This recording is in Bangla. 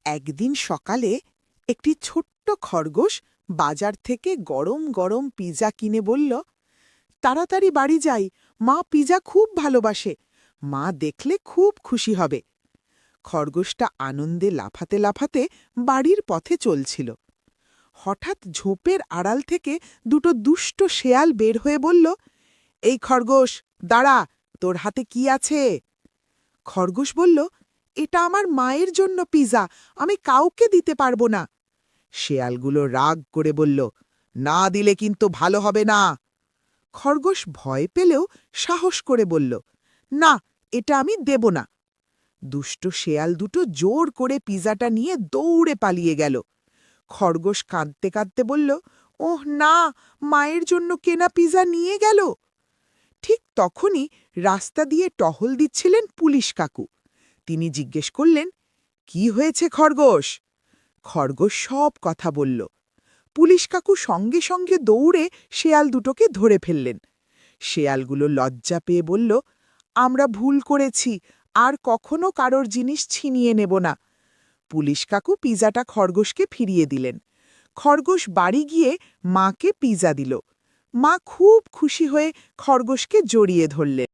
একদিন সকালে একটি ছোট্ট খরগোশ বাজার থেকে গরম গরম পিজা কিনে বলল, তাড়াতাড়ি বাড়ি যাই, মা পিজা খুব ভালোবাসে, মা দেখলে খুব খুশি হবে। খরগোশটা আনন্দে লাফাতে লাফাতে বাড়ির পথে চলছিল। হঠাৎ ঝোপের আড়াল থেকে দুটো দুষ্ট শেয়াল বের হয়ে বলল, এই খরগোশ, দাঁড়া, তোর হাতে কি আছে? খরগোশ বলল, এটা আমার মায়ের জন্য পিজা, আমি কাউকে দিতে পারবো না। শেয়ালগুলো রাগ করে বলল, না দিলে কিন্তু ভালো হবে না। খরগোশ ভয় পেলেও সাহস করে বলল, না, এটা আমি দেব না। দুষ্ট শেয়াল দুটো জোর করে পিজাটা নিয়ে দৌড়ে পালিয়ে গেল। খরগোশ কাঁদতে কাঁদতে বলল, ওহ না, মায়ের জন্য কেনা পিজা নিয়ে গেল। ঠিক তখনই রাস্তা দিয়ে টহল দিচ্ছিলেন পুলিশ কাকু। তিনি জিজ্ঞেস করলেন, কি হয়েছে খরগোশ? খরগোশ সব কথা বলল। পুলিশ কাকু সঙ্গে সঙ্গে দৌড়ে শেয়াল দুটোকে ধরে ফেললেন। শেয়ালগুলো লজ্জা পেয়ে বলল, আমরা ভুল করেছি, আর কখনো কারোর জিনিস ছিনিয়ে নেব না। পুলিশ কাকু পিজাটা খরগোশকে ফিরিয়ে দিলেন। খরগোশ বাড়ি গিয়ে মাকে পিজা দিল। মা খুব খুশি হয়ে খরগোশকে জড়িয়ে ধরলেন।